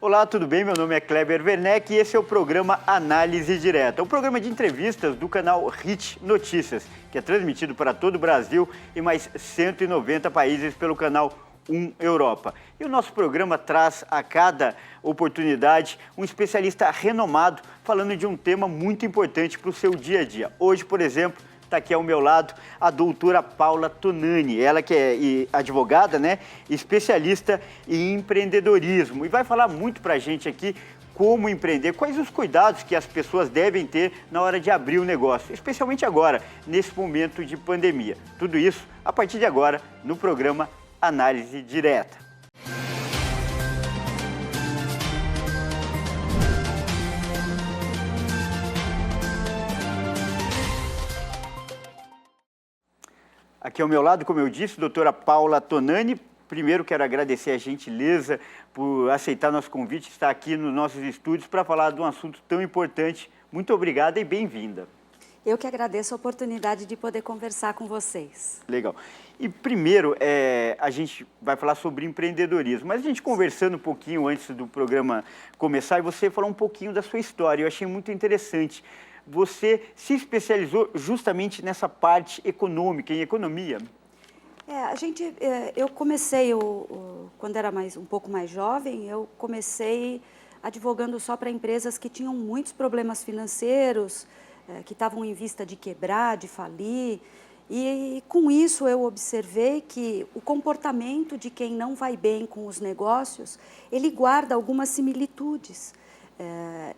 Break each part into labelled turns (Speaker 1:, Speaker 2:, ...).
Speaker 1: Olá, tudo bem? Meu nome é Kleber Werneck e esse é o programa Análise Direta, um programa de entrevistas do canal HIT Notícias, que é transmitido para todo o Brasil e mais 190 países pelo canal 1 Europa. E o nosso programa traz a cada oportunidade um especialista renomado falando de um tema muito importante para o seu dia a dia. Hoje, por exemplo, está aqui ao meu lado a doutora Paula Tonani, ela que é advogada, né, especialista em empreendedorismo, e vai falar muito para a gente aqui como empreender, quais os cuidados que as pessoas devem ter na hora de abrir o negócio, especialmente agora, nesse momento de pandemia. Tudo isso a partir de agora no programa Análise Direta. Aqui ao meu lado, como eu disse, doutora Paula Tonani. Primeiro quero agradecer a gentileza por aceitar nosso convite, estar aqui nos nossos estúdios para falar de um assunto tão importante. Muito obrigada e bem-vinda.
Speaker 2: Eu que agradeço a oportunidade de poder conversar com vocês.
Speaker 1: Legal. E primeiro, a gente vai falar sobre empreendedorismo, mas a gente conversando um pouquinho antes do programa começar, e você falou um pouquinho da sua história, eu achei muito interessante. Você se especializou justamente nessa parte econômica, em economia.
Speaker 2: Eu comecei, quando era um pouco mais jovem, eu comecei advogando só para empresas que tinham muitos problemas financeiros, que estavam em vista de quebrar, de falir. E com isso eu observei que o comportamento de quem não vai bem com os negócios, ele guarda algumas similitudes.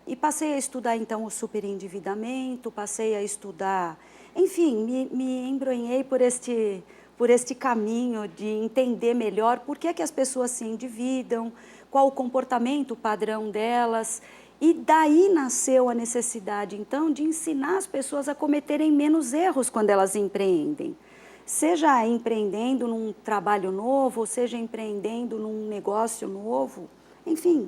Speaker 2: E passei a estudar, então, o superendividamento, passei a estudar, enfim, me embronhei por este caminho de entender melhor por que as pessoas se endividam, qual o comportamento padrão delas. E daí nasceu a necessidade, então, de ensinar as pessoas a cometerem menos erros quando elas empreendem. Seja empreendendo num trabalho novo, seja empreendendo num negócio novo, enfim,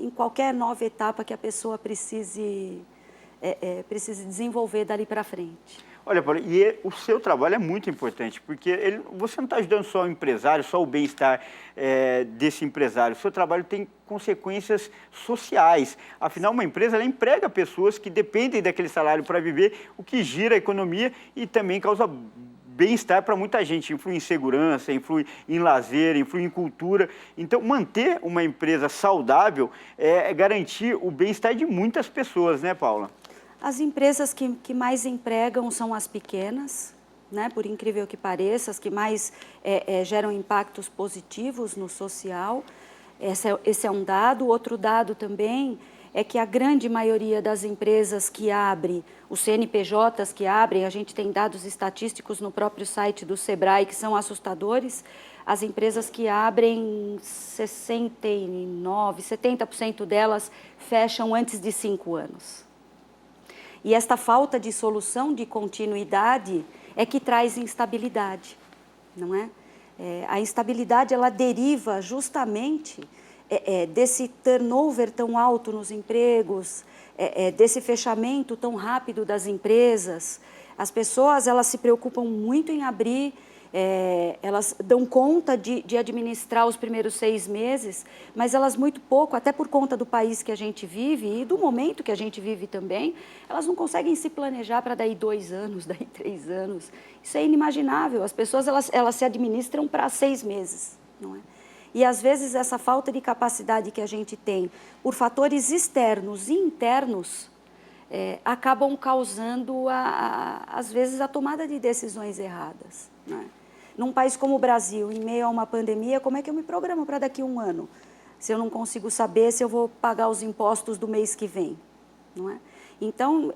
Speaker 2: em qualquer nova etapa que a pessoa precise desenvolver dali para frente.
Speaker 1: Olha, Paulo, o seu trabalho é muito importante, porque você não está ajudando só o empresário, só o bem-estar desse empresário. O seu trabalho tem consequências sociais. Afinal, uma empresa ela emprega pessoas que dependem daquele salário para viver, o que gira a economia e também causa bem-estar para muita gente, influi em segurança, influi em lazer, influi em cultura. Então, manter uma empresa saudável é garantir o bem-estar de muitas pessoas, né, Paula?
Speaker 2: As empresas que mais empregam são as pequenas, né? Por incrível que pareça, as que mais geram impactos positivos no social. Esse é um dado. Outro dado também é que a grande maioria das empresas que abrem, os CNPJs que abrem, a gente tem dados estatísticos no próprio site do Sebrae que são assustadores, as empresas que abrem, 70% delas fecham antes de 5 anos. E esta falta de solução de continuidade é que traz instabilidade, não é? A instabilidade, ela deriva justamente desse turnover tão alto nos empregos, desse fechamento tão rápido das empresas. As pessoas, elas se preocupam muito em abrir, elas dão conta de administrar os primeiros 6 meses, mas elas muito pouco, até por conta do país que a gente vive e do momento que a gente vive também, elas não conseguem se planejar para daí 2 anos, daí 3 anos. Isso é inimaginável. As pessoas, elas se administram para 6 meses, não é? E, às vezes, essa falta de capacidade que a gente tem por fatores externos e internos acabam causando, às vezes, a tomada de decisões erradas, né? Num país como o Brasil, em meio a uma pandemia, como é que eu me programo para daqui a 1 ano? Se eu não consigo saber se eu vou pagar os impostos do mês que vem, não é? Então,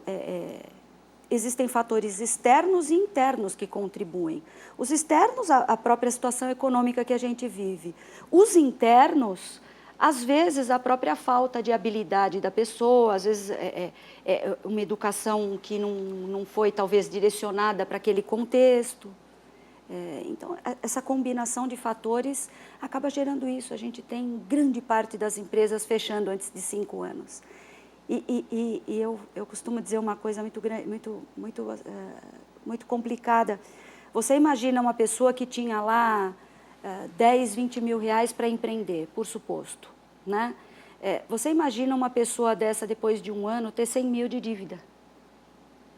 Speaker 2: existem fatores externos e internos que contribuem. Os externos, a própria situação econômica que a gente vive. Os internos, às vezes, a própria falta de habilidade da pessoa, às vezes uma educação que não foi, talvez, direcionada para aquele contexto. Então, essa combinação de fatores acaba gerando isso. A gente tem grande parte das empresas fechando antes de 5 anos. E eu costumo dizer uma coisa muito complicada. Você imagina uma pessoa que tinha lá 10, 20 mil reais para empreender, por suposto, né? Você imagina uma pessoa dessa, depois de um ano, ter 100 mil de dívida,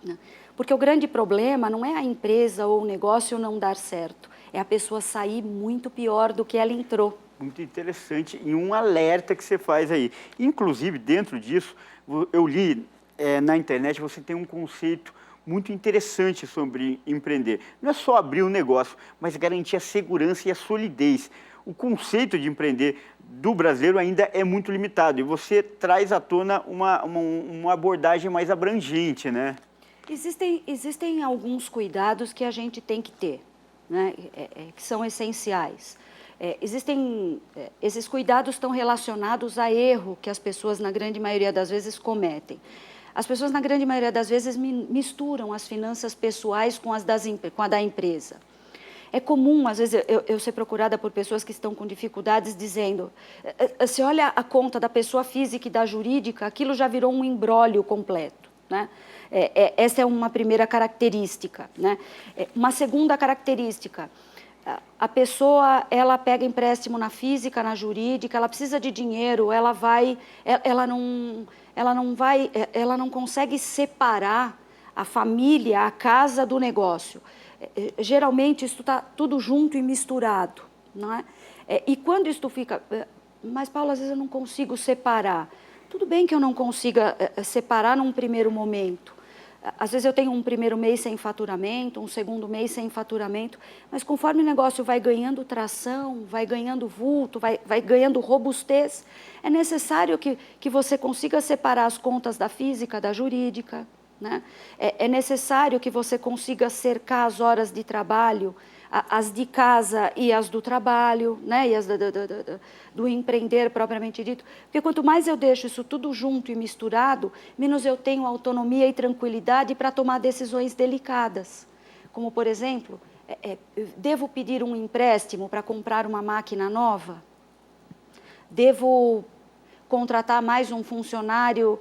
Speaker 2: né? Porque o grande problema não é a empresa ou o negócio não dar certo, é a pessoa sair muito pior do que ela entrou.
Speaker 1: Muito interessante e um alerta que você faz aí. Inclusive, dentro disso, eu li na internet, você tem um conceito muito interessante sobre empreender. Não é só abrir um negócio, mas garantir a segurança e a solidez. O conceito de empreender do brasileiro ainda é muito limitado e você traz à tona uma abordagem mais abrangente, né?
Speaker 2: Existem alguns cuidados que a gente tem que ter, né? Que são essenciais. Esses cuidados estão relacionados a erro que as pessoas, na grande maioria das vezes, cometem. As pessoas, na grande maioria das vezes, misturam as finanças pessoais com a da empresa. É comum, às vezes, eu ser procurada por pessoas que estão com dificuldades dizendo, se olha a conta da pessoa física e da jurídica, aquilo já virou um imbróglio completo, né? Essa é uma primeira característica, né? Uma segunda característica, a pessoa, ela pega empréstimo na física, na jurídica, ela precisa de dinheiro, ela não consegue separar a família, a casa do negócio. Geralmente isso está tudo junto e misturado, não é? E quando isso fica, mas Paula, às vezes eu não consigo separar. Tudo bem que eu não consiga separar num primeiro momento. Às vezes eu tenho um primeiro mês sem faturamento, um segundo mês sem faturamento, mas conforme o negócio vai ganhando tração, vai ganhando vulto, vai ganhando robustez, é necessário que você consiga separar as contas da física, da jurídica, né? É necessário que você consiga cercar as horas de trabalho, as de casa e as do trabalho, né? E as do empreender propriamente dito. Porque quanto mais eu deixo isso tudo junto e misturado, menos eu tenho autonomia e tranquilidade para tomar decisões delicadas. Como, por exemplo, devo pedir um empréstimo para comprar uma máquina nova? Devo contratar mais um funcionário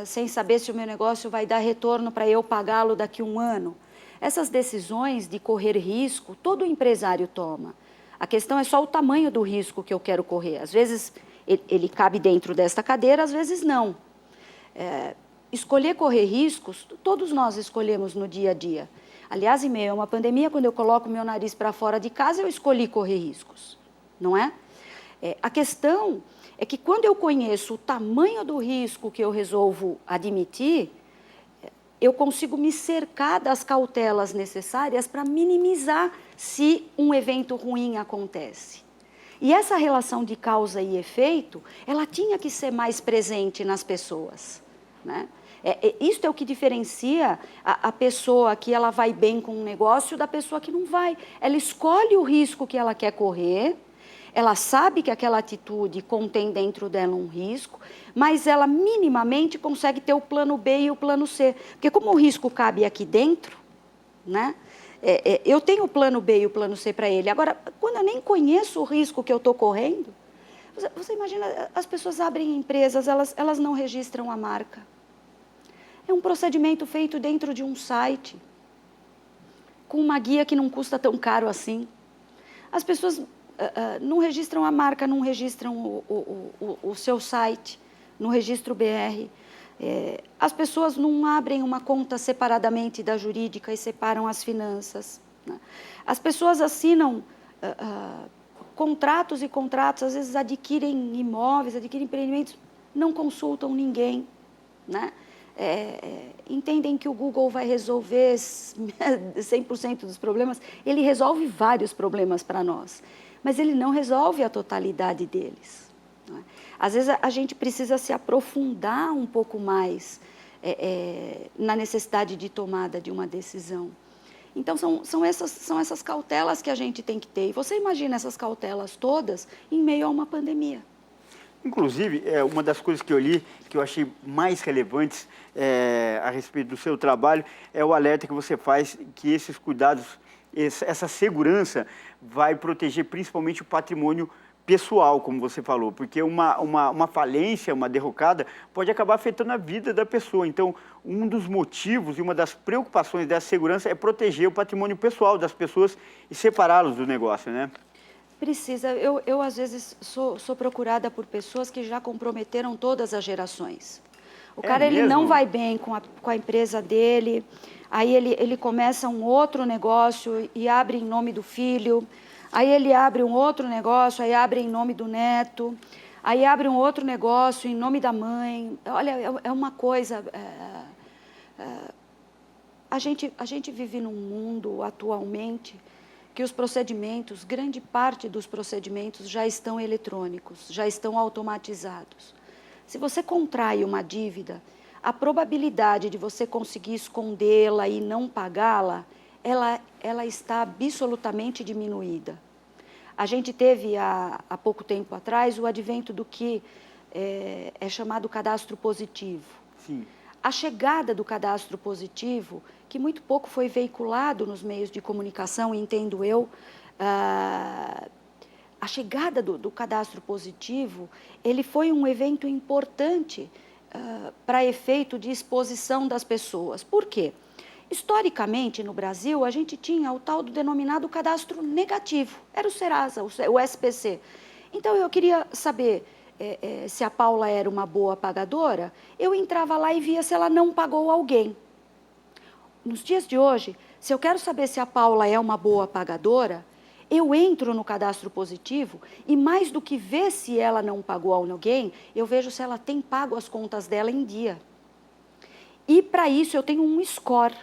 Speaker 2: sem saber se o meu negócio vai dar retorno para eu pagá-lo daqui a um ano? Essas decisões de correr risco, todo empresário toma. A questão é só o tamanho do risco que eu quero correr. Às vezes ele cabe dentro desta cadeira, às vezes não. Escolher correr riscos, todos nós escolhemos no dia a dia. Aliás, em meio a uma pandemia, quando eu coloco meu nariz para fora de casa, eu escolhi correr riscos, não é? A questão é que quando eu conheço o tamanho do risco que eu resolvo admitir, eu consigo me cercar das cautelas necessárias para minimizar se um evento ruim acontece. E essa relação de causa e efeito, ela tinha que ser mais presente nas pessoas, né? Isto é o que diferencia a pessoa que ela vai bem com um negócio da pessoa que não vai. Ela escolhe o risco que ela quer correr, ela sabe que aquela atitude contém dentro dela um risco, mas ela minimamente consegue ter o plano B e o plano C. Porque como o risco cabe aqui dentro, né? Eu tenho o plano B e o plano C para ele. Agora, quando eu nem conheço o risco que eu estou correndo, você imagina, as pessoas abrem empresas, elas não registram a marca. É um procedimento feito dentro de um site, com uma guia que não custa tão caro assim. As pessoas não registram a marca, não registram o seu site, no registro BR. As pessoas não abrem uma conta separadamente da jurídica e separam as finanças, né? As pessoas assinam contratos e contratos, às vezes adquirem imóveis, adquirem empreendimentos, não consultam ninguém, né? Entendem que o Google vai resolver 100% dos problemas. Ele resolve vários problemas para nós, mas ele não resolve a totalidade deles, não é? Às vezes a gente precisa se aprofundar um pouco mais na necessidade de tomada de uma decisão. Então são essas cautelas que a gente tem que ter. E você imagina essas cautelas todas em meio a uma pandemia.
Speaker 1: Inclusive, uma das coisas que eu li, que eu achei mais relevantes a respeito do seu trabalho, é o alerta que você faz que esses cuidados, essa segurança vai proteger principalmente o patrimônio pessoal, como você falou, porque uma falência, uma derrocada, pode acabar afetando a vida da pessoa. Então, um dos motivos e uma das preocupações dessa segurança é proteger o patrimônio pessoal das pessoas e separá-los do negócio, né?
Speaker 2: precisa. Eu às vezes, sou procurada por pessoas que já comprometeram todas as gerações. O cara, ele não vai bem com a empresa dele, aí ele começa um outro negócio e abre em nome do filho, aí ele abre um outro negócio, aí abre em nome do neto, aí abre um outro negócio em nome da mãe. Olha, é uma coisa... A gente vive num mundo atualmente que os procedimentos, grande parte dos procedimentos já estão eletrônicos, já estão automatizados. Se você contrai uma dívida, a probabilidade de você conseguir escondê-la e não pagá-la, ela está absolutamente diminuída. A gente teve, há pouco tempo atrás, o advento do que é chamado cadastro positivo.
Speaker 1: Sim.
Speaker 2: A chegada do cadastro positivo, que muito pouco foi veiculado nos meios de comunicação, entendo eu, a chegada do cadastro positivo, ele foi um evento importante para efeito de exposição das pessoas. Por quê? Historicamente, no Brasil, a gente tinha o tal do denominado cadastro negativo, era o Serasa, o SPC. Então, eu queria saber... se a Paula era uma boa pagadora, eu entrava lá e via se ela não pagou alguém. Nos dias de hoje, se eu quero saber se a Paula é uma boa pagadora, eu entro no cadastro positivo e mais do que ver se ela não pagou alguém, eu vejo se ela tem pago as contas dela em dia. E para isso eu tenho um score.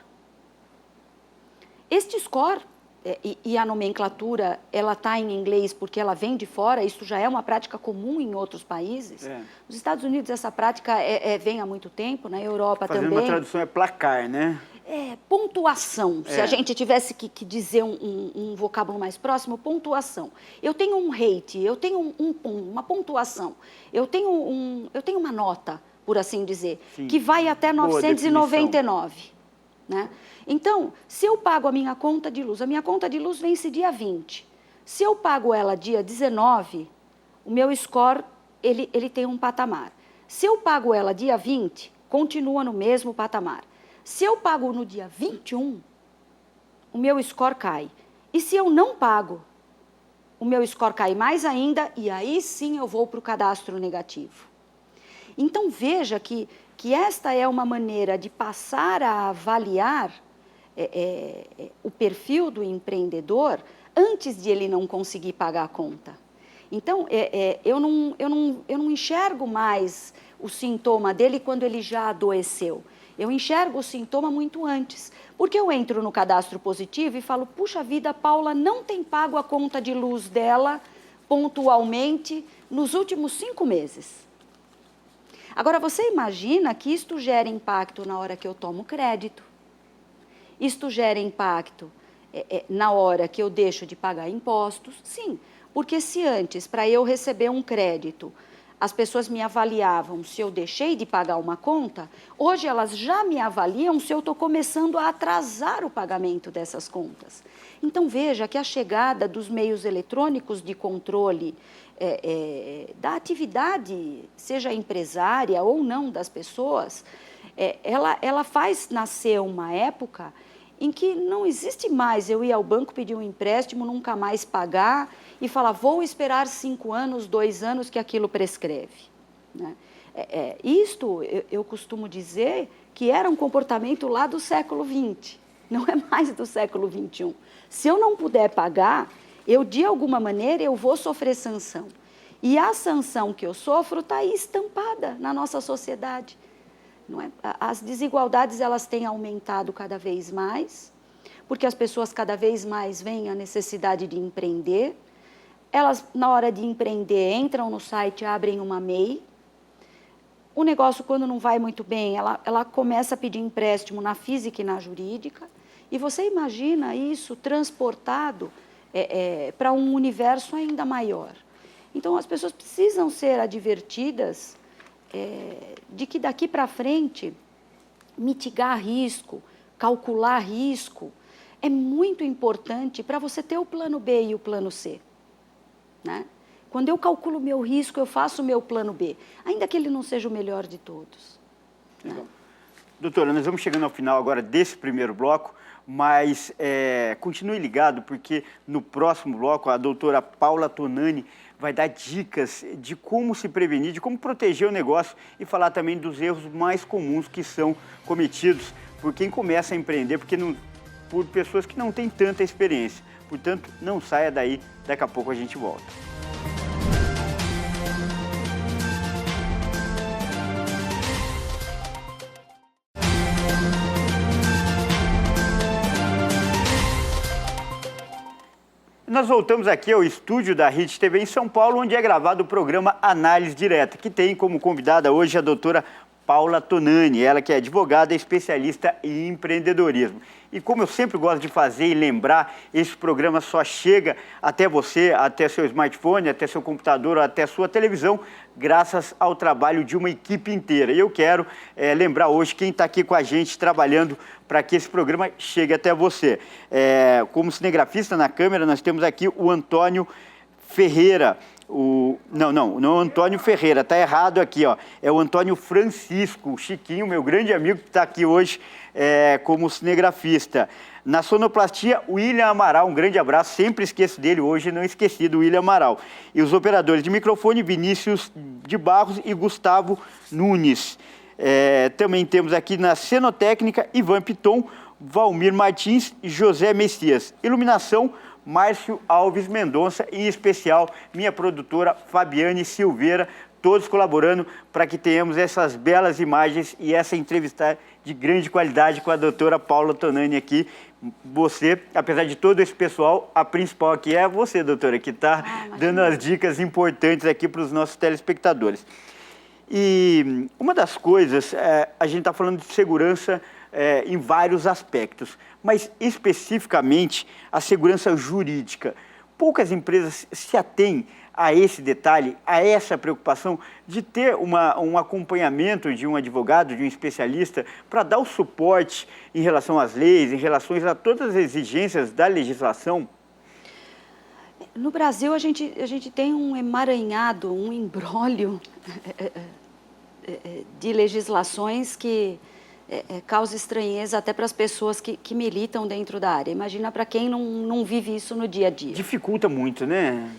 Speaker 2: Este score... E a nomenclatura, ela está em inglês porque ela vem de fora, isso já é uma prática comum em outros países. Nos Estados Unidos essa prática vem há muito tempo, na Europa também.
Speaker 1: Fazendo uma tradução é placar, né?
Speaker 2: Pontuação, se a gente tivesse que dizer um vocábulo mais próximo, pontuação. Eu tenho um rate, eu tenho uma pontuação, eu tenho uma nota, por assim dizer,
Speaker 1: Sim.
Speaker 2: que vai até 999. Né? Então, se eu pago a minha conta de luz, a minha conta de luz vence dia 20. Se eu pago ela dia 19, o meu score ele tem um patamar. Se eu pago ela dia 20, continua no mesmo patamar. Se eu pago no dia 21, o meu score cai. E se eu não pago, o meu score cai mais ainda e aí sim eu vou para o cadastro negativo. Então, veja que esta é uma maneira de passar a avaliar o perfil do empreendedor antes de ele não conseguir pagar a conta. Então, eu não enxergo mais o sintoma dele quando ele já adoeceu. Eu enxergo o sintoma muito antes, porque eu entro no cadastro positivo e falo, puxa vida, a Paula não tem pago a conta de luz dela pontualmente nos últimos 5 meses. Agora, você imagina que isto gera impacto na hora que eu tomo crédito, isto gera impacto na hora que eu deixo de pagar impostos? Sim, porque se antes, para eu receber um crédito, as pessoas me avaliavam se eu deixei de pagar uma conta, hoje elas já me avaliam se eu estou começando a atrasar o pagamento dessas contas. Então, veja que a chegada dos meios eletrônicos de controle da atividade, seja empresária ou não das pessoas, ela faz nascer uma época em que não existe mais eu ir ao banco pedir um empréstimo, nunca mais pagar e falar, vou esperar 5 anos, 2 anos que aquilo prescreve. Né? Isto, eu costumo dizer que era um comportamento lá do século XX, não é mais do século XXI. Se eu não puder pagar, de alguma maneira, eu vou sofrer sanção. E a sanção que eu sofro está aí estampada na nossa sociedade. Não é? As desigualdades elas têm aumentado cada vez mais, porque as pessoas cada vez mais veem a necessidade de empreender. Elas, na hora de empreender, entram no site, abrem uma MEI. O negócio, quando não vai muito bem, ela começa a pedir empréstimo na física e na jurídica. E você imagina isso transportado para um universo ainda maior. Então, as pessoas precisam ser advertidas de que daqui para frente, mitigar risco, calcular risco, é muito importante para você ter o plano B e o plano C. Né? Quando eu calculo o meu risco, eu faço o meu plano B, ainda que ele não seja o melhor de todos. Né?
Speaker 1: Doutora, nós vamos chegando ao final agora desse primeiro bloco. mas continue ligado, porque no próximo bloco a doutora Paula Tonani vai dar dicas de como se prevenir, de como proteger o negócio e falar também dos erros mais comuns que são cometidos por quem começa a empreender, por pessoas que não têm tanta experiência. Portanto, não saia daí, daqui a pouco a gente volta. Nós voltamos aqui ao estúdio da Hit TV em São Paulo, onde é gravado o programa Análise Direta, que tem como convidada hoje a doutora Paula Tonani, ela que é advogada e especialista em empreendedorismo. E como eu sempre gosto de fazer e lembrar, esse programa só chega até você, até seu smartphone, até seu computador, até sua televisão, graças ao trabalho de uma equipe inteira. E eu quero lembrar hoje quem está aqui com a gente trabalhando para que esse programa chegue até você. Como cinegrafista na câmera, nós temos aqui o Antônio Ferreira. Não, Antônio Ferreira, tá errado aqui, ó. É o Antônio Francisco, o Chiquinho, meu grande amigo que está aqui hoje como cinegrafista. Na sonoplastia, William Amaral, um grande abraço, sempre esqueço dele, hoje não esqueci do William Amaral. E os operadores de microfone, Vinícius de Barros e Gustavo Nunes. Também temos aqui na cenotécnica, Ivan Piton, Valmir Martins e José Messias. Iluminação, Márcio Alves Mendonça e, em especial, minha produtora Fabiane Silveira, todos colaborando para que tenhamos essas belas imagens e essa entrevista de grande qualidade com a doutora Paula Tonani aqui. Você, apesar de todo esse pessoal, a principal aqui é você, doutora, que está dando as dicas importantes aqui para os nossos telespectadores. E uma das coisas, a gente está falando de segurança em vários aspectos, mas especificamente a segurança jurídica. Poucas empresas se atêm a esse detalhe, a essa preocupação de ter um acompanhamento de um advogado, de um especialista, para dar o suporte em relação às leis, em relação a todas as exigências da legislação.
Speaker 2: No Brasil, a gente tem um emaranhado, um imbróglio de legislações que causa estranheza até para as pessoas que militam dentro da área. Imagina para quem não vive isso no dia a dia.
Speaker 1: Dificulta muito, né?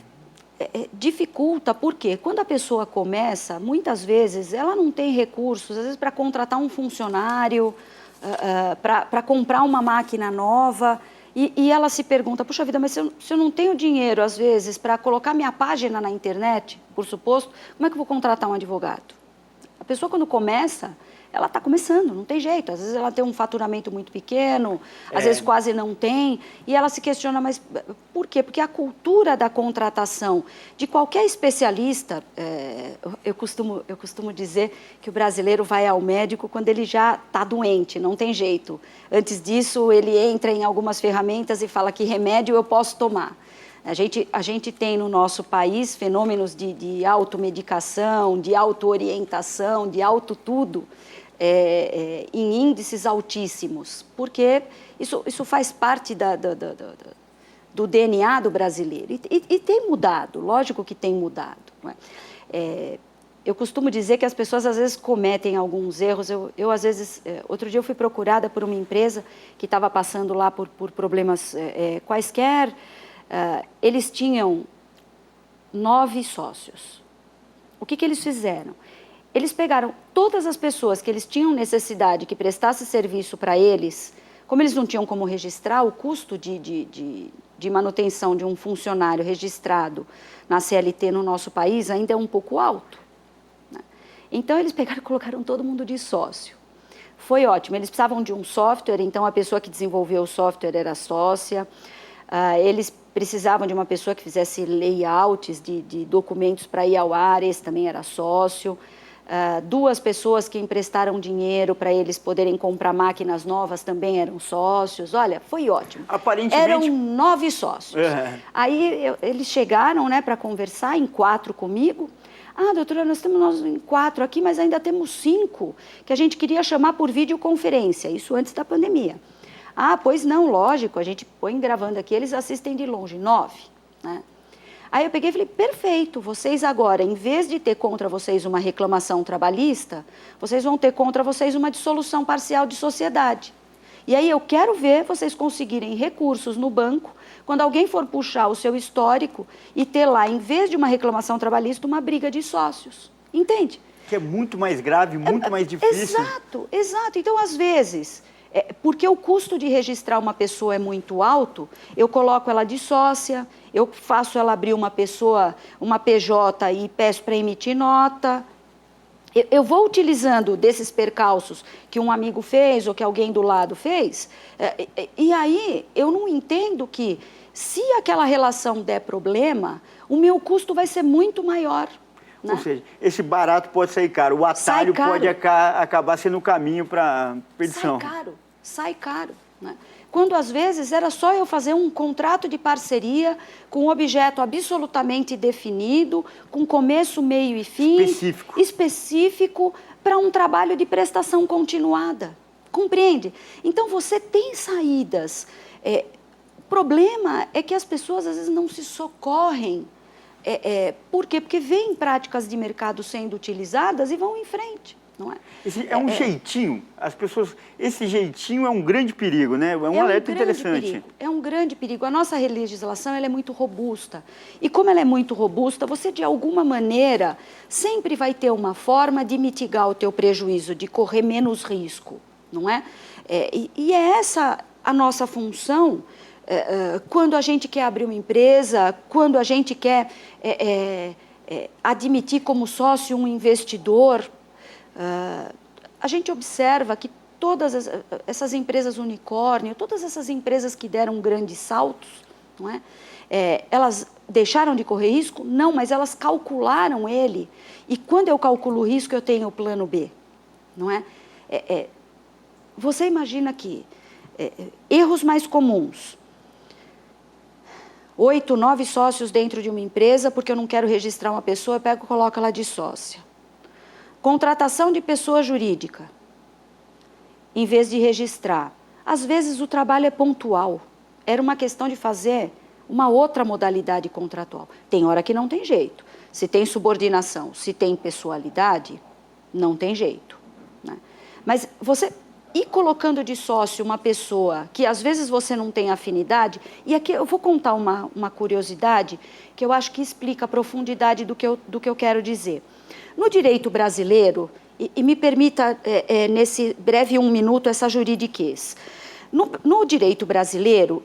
Speaker 2: Dificulta porque quando a pessoa começa, muitas vezes ela não tem recursos, às vezes para contratar um funcionário, para comprar uma máquina nova, e ela se pergunta, puxa vida, mas se eu não tenho dinheiro, às vezes, para colocar minha página na internet, por suposto, como é que eu vou contratar um advogado? A pessoa, quando começa, ela está começando, não tem jeito. Às vezes ela tem um faturamento muito pequeno, às vezes quase não tem, e ela se questiona, mas por quê? Porque a cultura da contratação de qualquer especialista, eu costumo dizer que o brasileiro vai ao médico quando ele já está doente, não tem jeito. Antes disso, ele entra em algumas ferramentas e fala que remédio eu posso tomar. A gente tem no nosso país fenômenos de automedicação, de auto-orientação, de auto-tudo, em índices altíssimos, porque isso faz parte do DNA do brasileiro. E tem mudado, lógico que tem mudado. Não é? Eu costumo dizer que as pessoas às vezes cometem alguns erros. Eu às vezes, outro dia eu fui procurada por uma empresa que estava passando lá por problemas quaisquer. Eles tinham 9 sócios. O que eles fizeram? Eles pegaram todas as pessoas que eles tinham necessidade que prestasse serviço para eles, como eles não tinham como registrar, o custo de manutenção de um funcionário registrado na CLT no nosso país ainda é um pouco alto, né? Então, eles pegaram e colocaram todo mundo de sócio. Foi ótimo, eles precisavam de um software, então a pessoa que desenvolveu o software era sócia. Eles precisavam de uma pessoa que fizesse layouts de documentos para ir ao ar, esse também era sócio. 2 pessoas que emprestaram dinheiro para eles poderem comprar máquinas novas também eram sócios. Olha, foi ótimo.
Speaker 1: Aparentemente...
Speaker 2: Eram 9 sócios. Aí eles chegaram, né, para conversar em 4 comigo. Doutora, nós estamos em 4 aqui, mas ainda temos 5 que a gente queria chamar por videoconferência, isso antes da pandemia. Pois não, lógico, a gente põe gravando aqui, eles assistem de longe, 9, né? Aí eu peguei e falei, perfeito, vocês agora, em vez de ter contra vocês uma reclamação trabalhista, vocês vão ter contra vocês uma dissolução parcial de sociedade. E aí eu quero ver vocês conseguirem recursos no banco, quando alguém for puxar o seu histórico e ter lá, em vez de uma reclamação trabalhista, uma briga de sócios. Entende?
Speaker 1: Que é muito mais grave, muito mais difícil.
Speaker 2: Exato, exato. Então, às vezes, porque o custo de registrar uma pessoa é muito alto, eu coloco ela de sócia, eu faço ela abrir uma pessoa, uma PJ e peço para emitir nota. Eu vou utilizando desses percalços que um amigo fez ou que alguém do lado fez, e aí eu não entendo que, se aquela relação der problema, o meu custo vai ser muito maior. Né?
Speaker 1: Ou seja, esse barato pode sair caro, o atalho pode acabar sendo o caminho para perdição.
Speaker 2: Sai caro. Né? Quando às vezes era só eu fazer um contrato de parceria com um objeto absolutamente definido, com começo, meio e fim. Específico para um trabalho de prestação continuada. Compreende? Então você tem saídas. O problema é que as pessoas às vezes não se socorrem. Por quê? Porque veem práticas de mercado sendo utilizadas e vão em frente. Não é?
Speaker 1: É um jeitinho, as pessoas, esse jeitinho é um grande perigo, né? É um alerta interessante.
Speaker 2: É um grande perigo. A nossa legislação ela é muito robusta. E como ela é muito robusta, você de alguma maneira sempre vai ter uma forma de mitigar o teu prejuízo, de correr menos risco, não é? E é essa a nossa função quando a gente quer abrir uma empresa, quando a gente quer admitir como sócio um investidor. A gente observa que todas essas empresas unicórnio, todas essas empresas que deram grandes saltos, não é? Elas deixaram de correr risco? Não, mas elas calcularam ele. E quando eu calculo o risco, eu tenho o plano B, não é? Você imagina que erros mais comuns: 8, 9 sócios dentro de uma empresa, porque eu não quero registrar uma pessoa, eu pego e coloco ela de sócia. Contratação de pessoa jurídica, em vez de registrar. Às vezes o trabalho é pontual. Era uma questão de fazer uma outra modalidade contratual. Tem hora que não tem jeito. Se tem subordinação, se tem pessoalidade, não tem jeito. Né? Mas você ir colocando de sócio uma pessoa que às vezes você não tem afinidade, e aqui eu vou contar uma curiosidade que eu acho que explica a profundidade do que eu quero dizer. No direito brasileiro, e me permita, nesse breve 1 minuto, essa juridiquez. No direito brasileiro,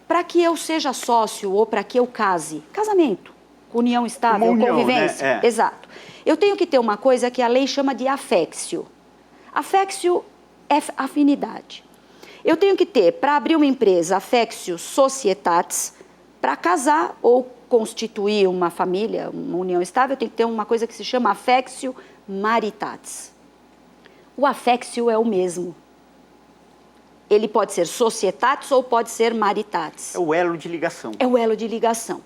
Speaker 2: para que eu seja sócio ou para que eu case, casamento, união estável, convivência, né? Exato. Eu tenho que ter uma coisa que a lei chama de affectio. Affectio é afinidade. Eu tenho que ter, para abrir uma empresa, affectio societatis, para casar ou constituir uma família, uma união estável, tem que ter uma coisa que se chama affectio maritatis. O affectio é o mesmo. Ele pode ser societatis ou pode ser maritatis.
Speaker 1: É o elo de ligação.
Speaker 2: É o elo de ligação.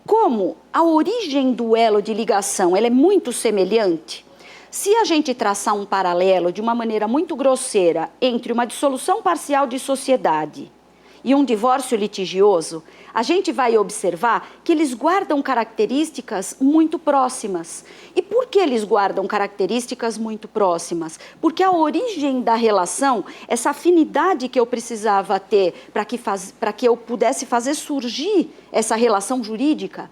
Speaker 2: Como a origem do elo de ligação ela é muito semelhante, se a gente traçar um paralelo de uma maneira muito grosseira entre uma dissolução parcial de sociedade e um divórcio litigioso, a gente vai observar que eles guardam características muito próximas. E por que eles guardam características muito próximas? Porque a origem da relação, essa afinidade que eu precisava ter para que eu pudesse fazer surgir essa relação jurídica,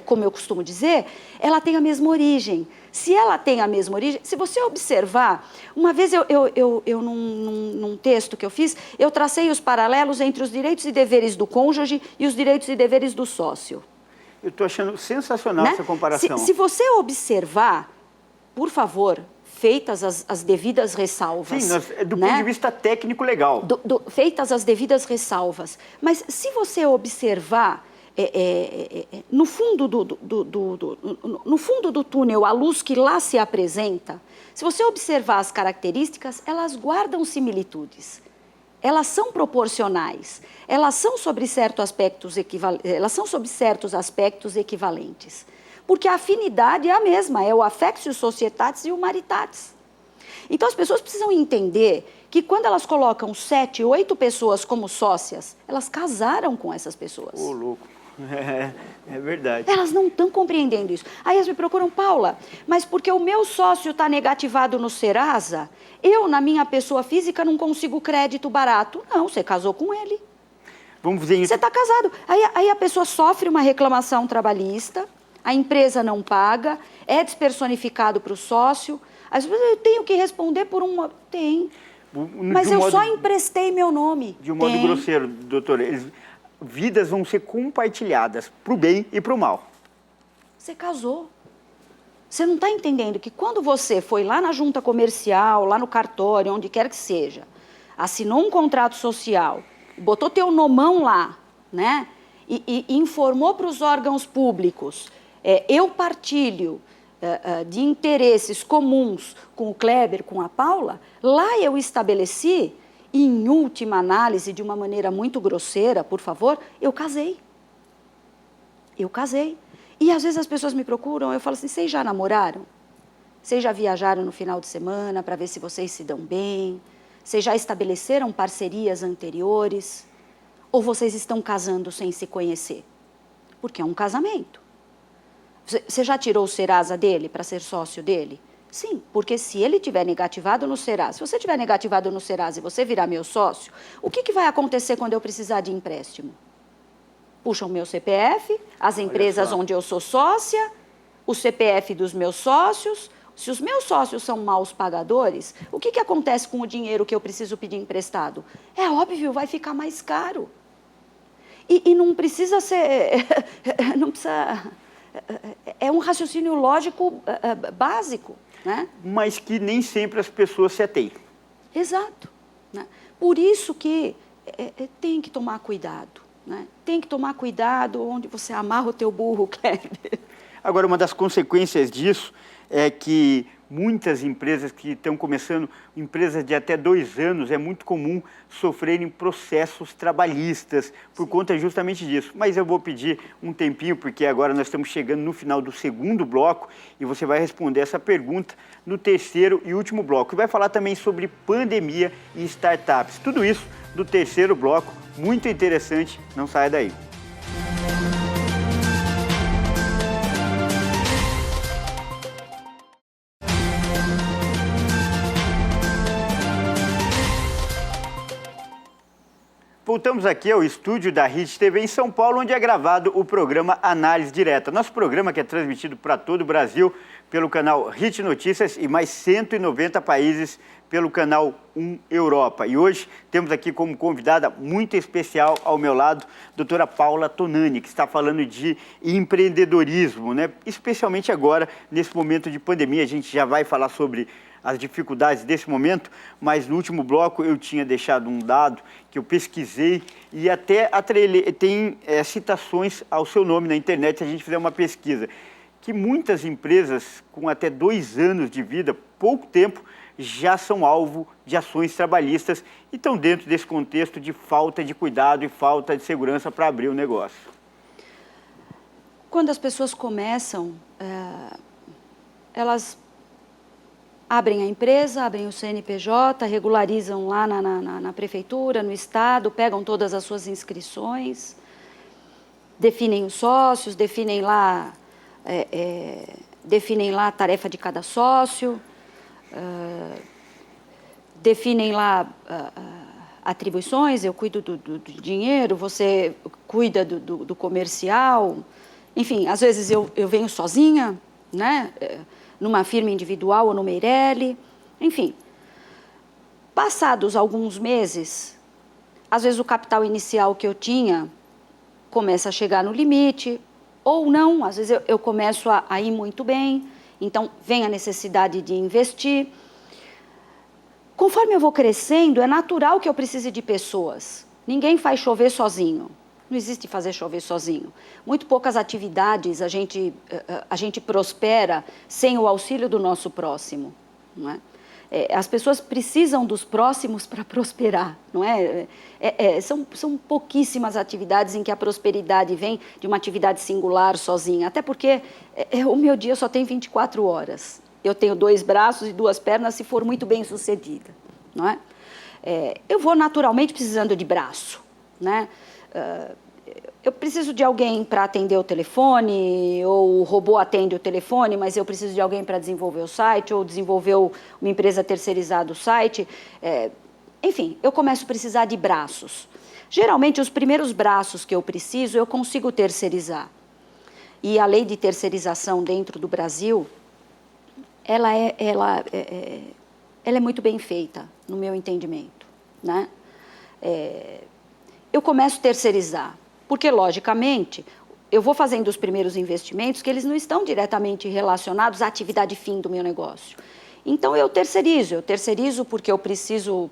Speaker 2: como eu costumo dizer, ela tem a mesma origem. Se ela tem a mesma origem, se você observar, uma vez num texto que eu fiz, eu tracei os paralelos entre os direitos e deveres do cônjuge e os direitos e deveres do sócio.
Speaker 1: Eu estou achando sensacional, né, essa comparação.
Speaker 2: Se você observar, por favor, feitas as devidas ressalvas.
Speaker 1: Sim, do ponto de vista técnico legal.
Speaker 2: Feitas as devidas ressalvas. Mas se você observar, no fundo do túnel, a luz que lá se apresenta, se você observar as características, elas guardam similitudes. Elas são proporcionais. Elas são sobre certos aspectos equivalentes. Porque a afinidade é a mesma, é o affectio societatis e o maritatis. Então as pessoas precisam entender que quando elas colocam 7, 8 pessoas como sócias, elas casaram com essas pessoas.
Speaker 1: Ô, louco. É verdade.
Speaker 2: Elas não estão compreendendo isso. Aí elas me procuram, Paula, mas porque o meu sócio está negativado no Serasa, eu, na minha pessoa física, não consigo crédito barato. Não, você casou com ele.
Speaker 1: Vamos fazer isso.
Speaker 2: Você está casado. Aí a pessoa sofre uma reclamação trabalhista, a empresa não paga, é despersonificado para o sócio. Às vezes eu tenho que responder por uma... Tem. Mas eu só emprestei meu nome.
Speaker 1: De um modo grosseiro, doutora, vidas vão ser compartilhadas para o bem e para o mal.
Speaker 2: Você casou. Você não está entendendo que quando você foi lá na junta comercial, lá no cartório, onde quer que seja, assinou um contrato social, botou teu nomão lá, né? E informou para os órgãos públicos, eu partilho de interesses comuns com o Kleber, com a Paula, lá eu estabeleci, em última análise, de uma maneira muito grosseira, por favor, eu casei. Eu casei. E às vezes as pessoas me procuram, eu falo assim, vocês já namoraram? Vocês já viajaram no final de semana para ver se vocês se dão bem? Vocês já estabeleceram parcerias anteriores? Ou vocês estão casando sem se conhecer? Porque é um casamento. Você já tirou o Serasa dele para ser sócio dele? Sim, porque se ele tiver negativado no Serasa, se você tiver negativado no Serasa e você virar meu sócio, o que vai acontecer quando eu precisar de empréstimo? Puxam o meu CPF, as empresas onde eu sou sócia, o CPF dos meus sócios. Se os meus sócios são maus pagadores, o que acontece com o dinheiro que eu preciso pedir emprestado? É óbvio, vai ficar mais caro. E não precisa ser... não precisa... É um raciocínio lógico básico, né?
Speaker 1: Mas que nem sempre as pessoas se atêm.
Speaker 2: Exato. Né? Por isso que tem que tomar cuidado. Né? Tem que tomar cuidado onde você amarra o teu burro, Kleber.
Speaker 1: Agora, uma das consequências disso é que muitas empresas que estão começando, empresas de até 2 anos, é muito comum sofrerem processos trabalhistas por conta justamente disso. Mas eu vou pedir um tempinho, porque agora nós estamos chegando no final do segundo bloco e você vai responder essa pergunta no terceiro e último bloco. E vai falar também sobre pandemia e startups. Tudo isso no terceiro bloco, muito interessante, não saia daí. Voltamos aqui ao estúdio da Hit TV em São Paulo, onde é gravado o programa Análise Direta. Nosso programa que é transmitido para todo o Brasil pelo canal Hit Notícias e mais 190 países pelo canal 1 Europa. E hoje temos aqui como convidada muito especial ao meu lado, a doutora Paula Tonani, que está falando de empreendedorismo, né? Especialmente agora, nesse momento de pandemia. A gente já vai falar sobre as dificuldades desse momento, mas no último bloco eu tinha deixado um dado que eu pesquisei e até tem citações ao seu nome na internet se a gente fizer uma pesquisa, que muitas empresas com até 2 anos de vida, pouco tempo, já são alvo de ações trabalhistas e estão dentro desse contexto de falta de cuidado e falta de segurança para abrir o negócio.
Speaker 2: Quando as pessoas começam, elas abrem a empresa, abrem o CNPJ, regularizam lá na prefeitura, no estado, pegam todas as suas inscrições, definem os sócios, definem lá a tarefa de cada sócio, definem lá atribuições, eu cuido do dinheiro, você cuida do comercial, enfim, às vezes eu venho sozinha, né? Numa firma individual ou no Meirelli, enfim. Passados alguns meses, às vezes o capital inicial que eu tinha começa a chegar no limite, ou não, às vezes eu começo a ir muito bem, então vem a necessidade de investir. Conforme eu vou crescendo, é natural que eu precise de pessoas. Ninguém faz chover sozinho. Não existe fazer chover sozinho. Muito poucas atividades a gente prospera sem o auxílio do nosso próximo. Não é? As pessoas precisam dos próximos para prosperar. Não é? São pouquíssimas atividades em que a prosperidade vem de uma atividade singular, sozinha. Até porque o meu dia só tem 24 horas. Eu tenho 2 braços e 2 pernas se for muito bem sucedida. Não é? Eu vou naturalmente precisando de braço. Né? eu preciso de alguém para atender o telefone, ou o robô atende o telefone, mas eu preciso de alguém para desenvolver o site, ou desenvolver uma empresa terceirizada o site. Enfim, eu começo a precisar de braços. Geralmente, os primeiros braços que eu preciso, eu consigo terceirizar. E a lei de terceirização dentro do Brasil, ela é muito bem feita, no meu entendimento, né? Eu começo a terceirizar, porque, logicamente, eu vou fazendo os primeiros investimentos que eles não estão diretamente relacionados à atividade fim do meu negócio. Então, eu terceirizo porque eu preciso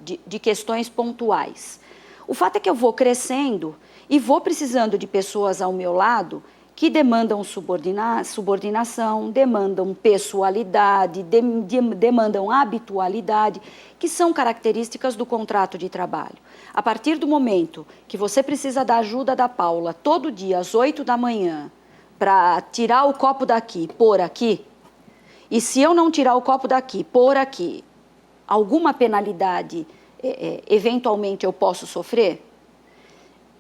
Speaker 2: de questões pontuais. O fato é que eu vou crescendo e vou precisando de pessoas ao meu lado que demandam subordinação, demandam pessoalidade, demandam habitualidade, que são características do contrato de trabalho. A partir do momento que você precisa da ajuda da Paula todo dia às 8 da manhã para tirar o copo daqui, pôr aqui, e se eu não tirar o copo daqui, pôr aqui, alguma penalidade eventualmente eu posso sofrer?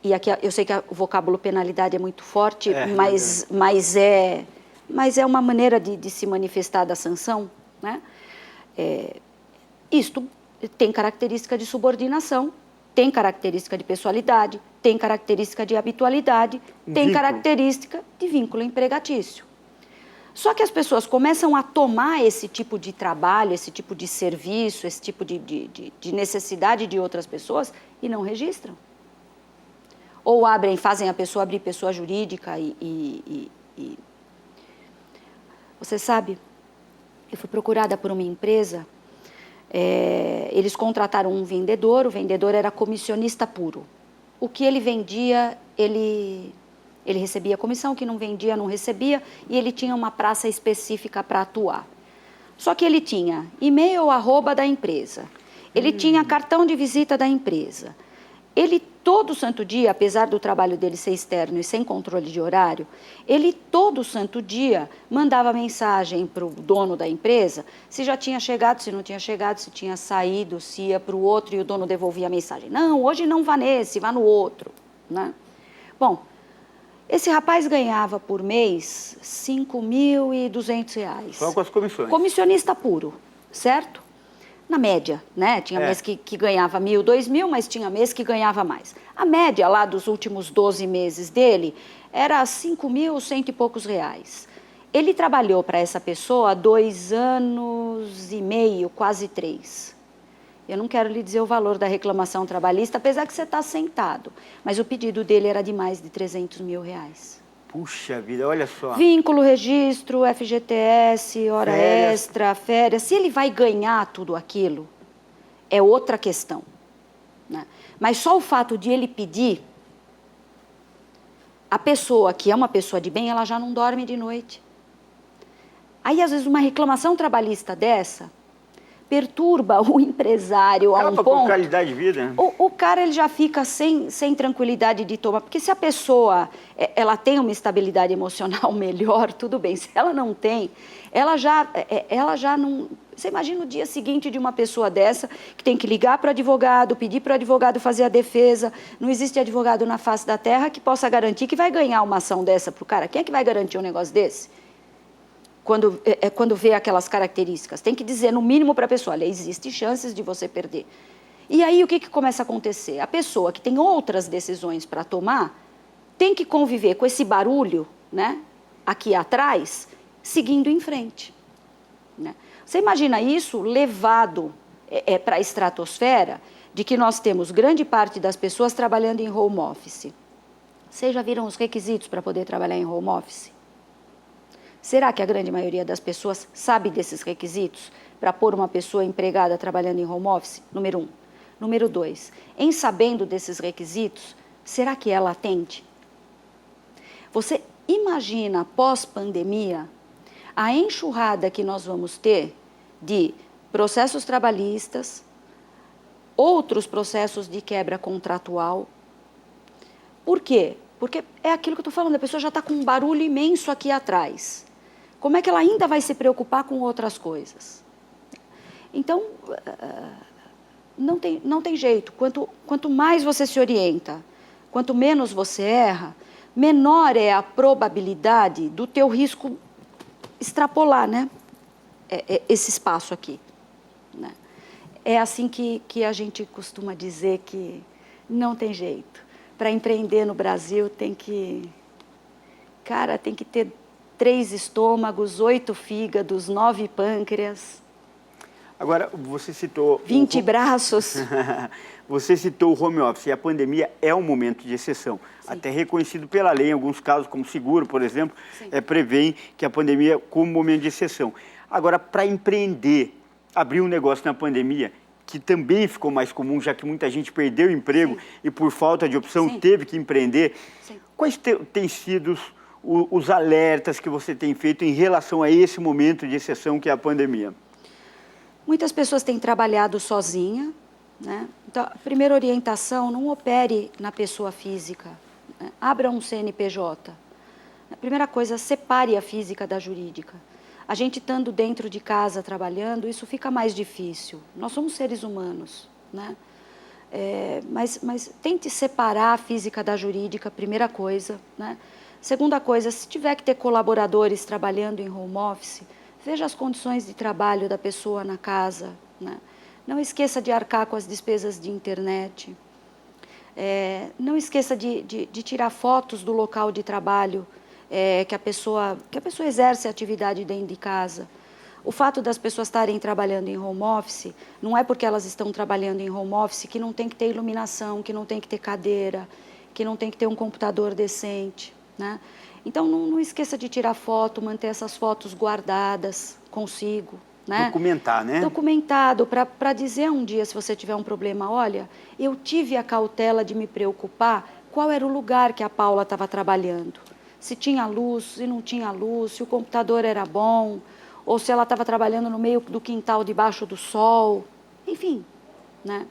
Speaker 2: E aqui eu sei que o vocábulo penalidade é muito forte, mas é uma maneira de se manifestar da sanção, né? Isto tem característica de subordinação, tem característica de pessoalidade, tem característica de habitualidade, tem característica de vínculo empregatício. Só que as pessoas começam a tomar esse tipo de trabalho, esse tipo de serviço, esse tipo de necessidade de outras pessoas e não registram. Ou fazem a pessoa abrir pessoa jurídica e... Você sabe, eu fui procurada por uma empresa, eles contrataram um vendedor, o vendedor era comissionista puro. O que ele vendia, ele recebia comissão, o que não vendia, não recebia, e ele tinha uma praça específica para atuar. Só que ele tinha e-mail, @ da empresa, ele tinha cartão de visita da empresa. Ele, todo santo dia, apesar do trabalho dele ser externo e sem controle de horário, ele, todo santo dia, mandava mensagem para o dono da empresa se já tinha chegado, se não tinha chegado, se tinha saído, se ia para o outro, e o dono devolvia a mensagem. Não, hoje não vá nesse, vá no outro, né? Bom, esse rapaz ganhava por mês R$ 5.200.
Speaker 1: Só com as comissões.
Speaker 2: Comissionista puro, certo? Na média, né? Tinha mês que ganhava 1.000, 2.000, mas tinha mês que ganhava mais. A média lá dos últimos 12 meses dele era 5.100 e poucos reais. Ele trabalhou para essa pessoa 2 anos e meio, quase 3. Eu não quero lhe dizer o valor da reclamação trabalhista, apesar que você está sentado. Mas o pedido dele era de mais de 300 mil reais.
Speaker 1: Puxa vida, olha só.
Speaker 2: Vínculo, registro, FGTS, hora extra, férias. Se ele vai ganhar tudo aquilo, é outra questão, né? Mas só o fato de ele pedir, a pessoa que é uma pessoa de bem, ela já não dorme de noite. Aí, às vezes, uma reclamação trabalhista dessa perturba o empresário a um ponto...
Speaker 1: com qualidade de vida.
Speaker 2: O cara ele já fica sem tranquilidade de tomar, porque se a pessoa ela tem uma estabilidade emocional melhor, tudo bem. Se ela não tem, ela já não... Você imagina o dia seguinte de uma pessoa dessa que tem que ligar para o advogado, pedir para o advogado fazer a defesa. Não existe advogado na face da terra que possa garantir que vai ganhar uma ação dessa para o cara. Quem é que vai garantir um negócio desse? Quando vê aquelas características, tem que dizer no mínimo para a pessoa, olha, existe chances de você perder. E aí o que começa a acontecer? A pessoa que tem outras decisões para tomar tem que conviver com esse barulho, né, aqui atrás, seguindo em frente, né? Você imagina isso levado para a estratosfera de que nós temos grande parte das pessoas trabalhando em home office. Vocês já viram os requisitos para poder trabalhar em home office? Será que a grande maioria das pessoas sabe desses requisitos para pôr uma pessoa empregada trabalhando em home office? Número 1. Número 2, em sabendo desses requisitos, será que ela atende? Você imagina, pós-pandemia, a enxurrada que nós vamos ter de processos trabalhistas, outros processos de quebra contratual. Por quê? Porque é aquilo que eu estou falando, a pessoa já está com um barulho imenso aqui atrás. Como é que ela ainda vai se preocupar com outras coisas? Então, não tem jeito. Quanto mais você se orienta quanto menos você erra, menor é a probabilidade do teu risco extrapolar, né? Esse espaço aqui, né? É assim que a gente costuma dizer que não tem jeito. Para empreender no Brasil tem que ter 3 estômagos, 8 fígados, 9 pâncreas.
Speaker 1: Agora, você citou...
Speaker 2: 20 braços.
Speaker 1: Você citou o home office, e a pandemia é um momento de exceção. Sim. Até reconhecido pela lei, em alguns casos, como seguro, por exemplo, prevêem que a pandemia como momento de exceção. Agora, para empreender, abrir um negócio na pandemia, que também ficou mais comum, já que muita gente perdeu o emprego e por falta de opção teve que empreender, quais têm sido os alertas que você tem feito em relação a esse momento de exceção que é a pandemia?
Speaker 2: Muitas pessoas têm trabalhado sozinha, né? Então, a primeira orientação, não opere na pessoa física, né? Abra um CNPJ. A primeira coisa, separe a física da jurídica. A gente estando dentro de casa trabalhando, isso fica mais difícil. Nós somos seres humanos, né? Mas tente separar a física da jurídica, primeira coisa, né? Segunda coisa, se tiver que ter colaboradores trabalhando em home office, veja as condições de trabalho da pessoa na casa, né? Não esqueça de arcar com as despesas de internet. Não esqueça de tirar fotos do local de trabalho que a pessoa exerce a atividade dentro de casa. O fato das pessoas estarem trabalhando em home office, não é porque elas estão trabalhando em home office que não tem que ter iluminação, que não tem que ter cadeira, que não tem que ter um computador decente, né? Então, não esqueça de tirar foto, manter essas fotos guardadas consigo, né?
Speaker 1: Documentar, né?
Speaker 2: Documentado, para dizer um dia, se você tiver um problema, olha, eu tive a cautela de me preocupar qual era o lugar que a Paula estava trabalhando. Se tinha luz, se não tinha luz, se o computador era bom, ou se ela estava trabalhando no meio do quintal, debaixo do sol, enfim, né?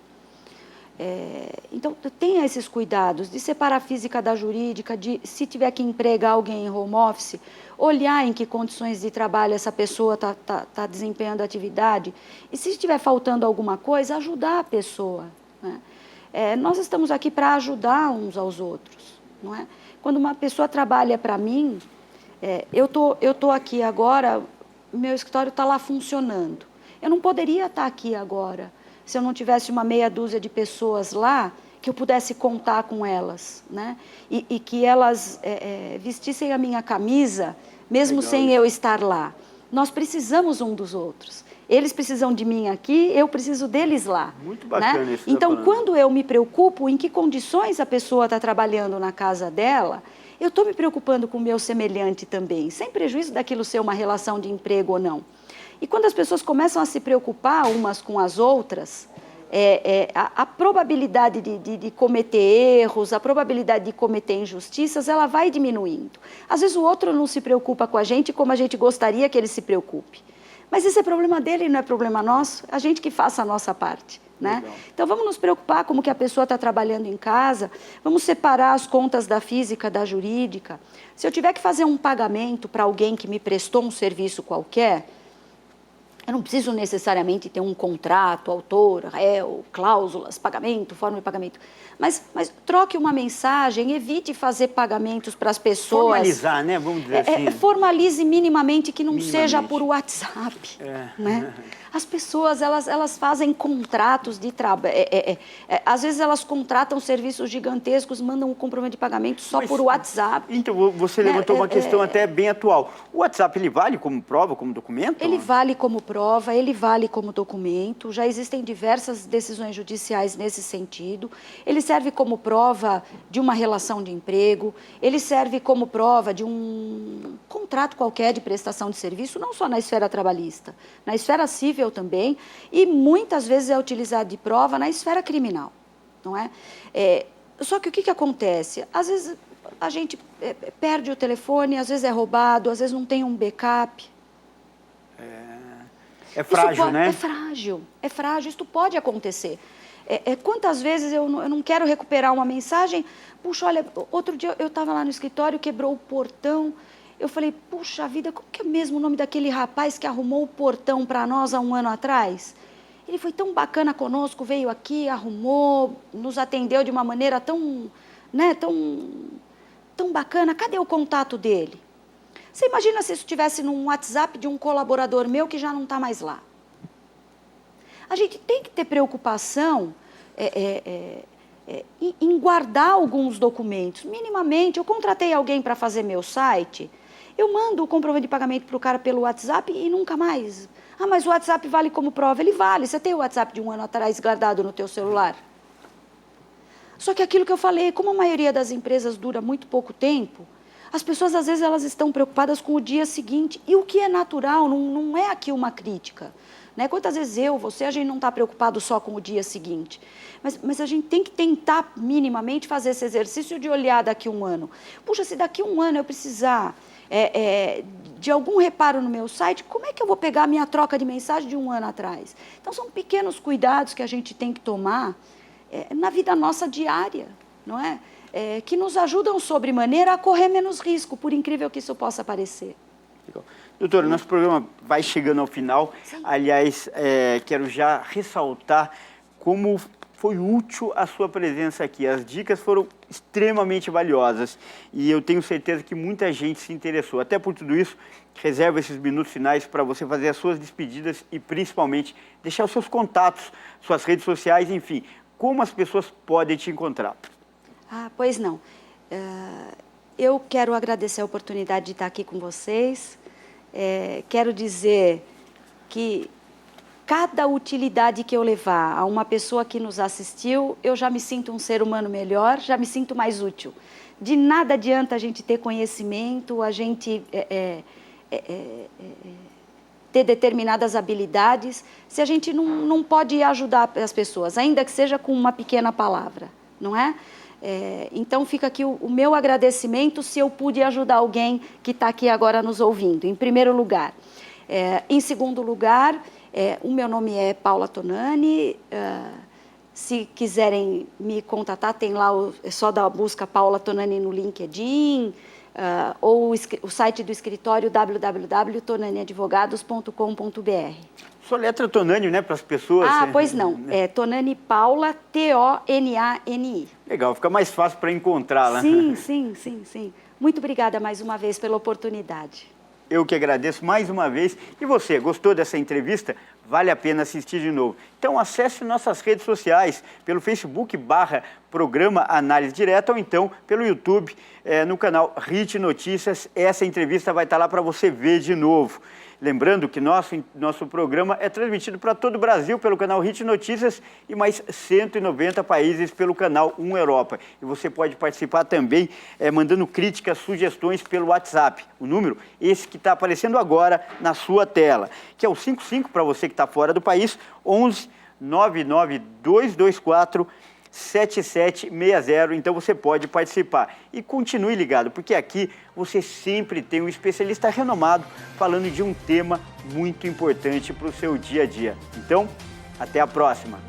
Speaker 2: Então, tenha esses cuidados de separar a física da jurídica, de, se tiver que empregar alguém em home office, olhar em que condições de trabalho essa pessoa está desempenhando a atividade, e se estiver faltando alguma coisa, ajudar a pessoa, né? Nós estamos aqui para ajudar uns aos outros, não é? Quando uma pessoa trabalha para mim, eu tô aqui agora, meu escritório está lá funcionando. Eu não poderia estar aqui agora se eu não tivesse uma meia dúzia de pessoas lá que eu pudesse contar com elas, né? E que elas vestissem a minha camisa, mesmo sem eu estar lá. Nós precisamos um dos outros. Eles precisam de mim aqui, eu preciso deles lá.
Speaker 1: Muito bacana, né? Isso.
Speaker 2: Então, quando eu me preocupo em que condições a pessoa está trabalhando na casa dela, eu estou me preocupando com o meu semelhante também, sem prejuízo daquilo ser uma relação de emprego ou não. E quando as pessoas começam a se preocupar umas com as outras, a probabilidade de cometer erros, a probabilidade de cometer injustiças, ela vai diminuindo. Às vezes o outro não se preocupa com a gente como a gente gostaria que ele se preocupe. Mas esse é problema dele, não é problema nosso, a gente que faça a nossa parte, né? Então vamos nos preocupar como que a pessoa está trabalhando em casa, vamos separar as contas da física da jurídica. Se eu tiver que fazer um pagamento para alguém que me prestou um serviço qualquer, eu não preciso necessariamente ter um contrato, autor, réu, cláusulas, pagamento, forma de pagamento. Mas troque uma mensagem, evite fazer pagamentos para as pessoas.
Speaker 1: Formalizar, né? Vamos dizer assim.
Speaker 2: Formalize minimamente, que não seja por WhatsApp. Né? As pessoas, elas fazem contratos de trabalho. Às vezes elas contratam serviços gigantescos, mandam um comprovante de pagamento só por WhatsApp.
Speaker 1: Então, você levantou uma questão até bem atual. O WhatsApp, ele vale como prova, como documento?
Speaker 2: Ele vale como prova, ele vale como documento. Já existem diversas decisões judiciais nesse sentido. Ele serve como prova de uma relação de emprego, ele serve como prova de um contrato qualquer de prestação de serviço, não só na esfera trabalhista, na esfera civil também, e muitas vezes é utilizado de prova na esfera criminal, não é? Só que o que acontece? Às vezes a gente perde o telefone, às vezes é roubado, às vezes não tem um backup.
Speaker 1: É frágil, né?
Speaker 2: É frágil, isso pode acontecer. Quantas vezes eu não quero recuperar uma mensagem, puxa, olha, outro dia eu estava lá no escritório, quebrou o portão, eu falei, puxa vida, qual que é mesmo o nome daquele rapaz que arrumou o portão para nós há um ano atrás? Ele foi tão bacana conosco, veio aqui, arrumou, nos atendeu de uma maneira tão né, tão bacana, cadê o contato dele? Você imagina se isso estivesse num WhatsApp de um colaborador meu que já não está mais lá. A gente tem que ter preocupação em guardar alguns documentos. Minimamente, eu contratei alguém para fazer meu site, eu mando o comprovante de pagamento para o cara pelo WhatsApp e nunca mais. Ah, mas o WhatsApp vale como prova? Ele vale. Você tem o WhatsApp de um ano atrás guardado no teu celular? Só que aquilo que eu falei, como a maioria das empresas dura muito pouco tempo, as pessoas, às vezes, elas estão preocupadas com o dia seguinte. E o que é natural, não é aqui uma crítica. Né? Quantas vezes você, a gente não está preocupado só com o dia seguinte. Mas a gente tem que tentar, minimamente, fazer esse exercício de olhar daqui a um ano. Puxa, se daqui a um ano eu precisar de algum reparo no meu site, como é que eu vou pegar a minha troca de mensagem de um ano atrás? Então, são pequenos cuidados que a gente tem que tomar na vida nossa diária, não é? Que nos ajudam sobremaneira a correr menos risco, por incrível que isso possa parecer.
Speaker 1: Legal. Doutora, nosso programa vai chegando ao final. Sim. Aliás, quero já ressaltar como foi útil a sua presença aqui. As dicas foram extremamente valiosas e eu tenho certeza que muita gente se interessou. Até por tudo isso, reserva esses minutos finais para você fazer as suas despedidas e, principalmente, deixar os seus contatos, suas redes sociais, enfim, como as pessoas podem te encontrar.
Speaker 2: Ah, pois não. Eu quero agradecer a oportunidade de estar aqui com vocês. Quero dizer que cada utilidade que eu levar a uma pessoa que nos assistiu, eu já me sinto um ser humano melhor, já me sinto mais útil. De nada adianta a gente ter conhecimento, a gente ter determinadas habilidades, se a gente não pode ajudar as pessoas, ainda que seja com uma pequena palavra, não é? Então, fica aqui o meu agradecimento se eu pude ajudar alguém que está aqui agora nos ouvindo, em primeiro lugar. Em segundo lugar, o meu nome é Paula Tonani. Se quiserem me contatar, tem lá, é só dar a busca Paula Tonani no LinkedIn, ou o site do escritório www.tonaniadvogados.com.br.
Speaker 1: Sua letra Tonani, né, para as pessoas?
Speaker 2: Ah, pois não. É Tonani Paula, T-O-N-A-N-I.
Speaker 1: Legal, fica mais fácil para encontrá-la.
Speaker 2: Sim. Muito obrigada mais uma vez pela oportunidade.
Speaker 1: Eu que agradeço mais uma vez. E você, gostou dessa entrevista? Vale a pena assistir de novo. Então acesse nossas redes sociais, pelo Facebook /Programa Análise Direta, ou então pelo YouTube, no canal HIT Notícias. Essa entrevista vai estar lá para você ver de novo. Lembrando que nosso programa é transmitido para todo o Brasil pelo canal HIT Notícias e mais 190 países pelo canal 1 Europa. E você pode participar também mandando críticas, sugestões pelo WhatsApp. O número, esse que está aparecendo agora na sua tela, que é o 55 para você que está fora do país, 11 99224 7760, então você pode participar. E continue ligado, porque aqui você sempre tem um especialista renomado falando de um tema muito importante para o seu dia a dia. Então, até a próxima!